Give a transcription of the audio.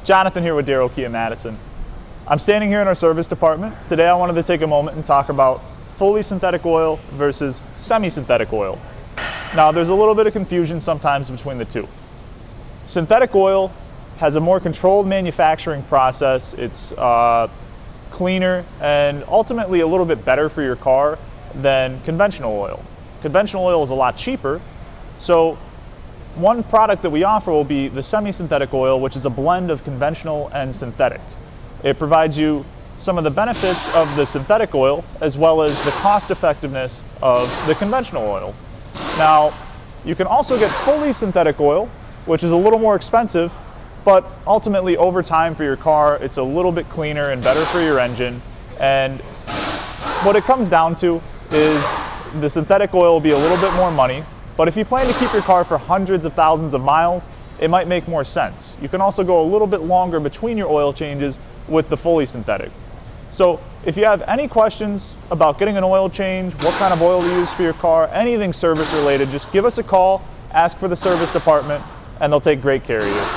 Jonathan here with Darrow Kia Madison. I'm standing here in our service department. Today I wanted to take a moment and talk about fully synthetic oil versus semi-synthetic oil. Now there's a little bit of confusion sometimes between the two. Synthetic oil has a more controlled manufacturing process. It's cleaner and ultimately a little bit better for your car than conventional oil. Conventional oil is a lot cheaper, so one product that we offer will be the semi-synthetic oil, which is a blend of conventional and synthetic. It provides you some of the benefits of the synthetic oil as well as the cost effectiveness of the conventional oil. Now, you can also get fully synthetic oil, which is a little more expensive, but ultimately over time for your car, it's a little bit cleaner and better for your engine. And what it comes down to is the synthetic oil will be a little bit more money, but if you plan to keep your car for hundreds of thousands of miles, it might make more sense. You can also go a little bit longer between your oil changes with the fully synthetic. So if you have any questions about getting an oil change, what kind of oil to use for your car, anything service related, just give us a call, ask for the service department, and they'll take great care of you.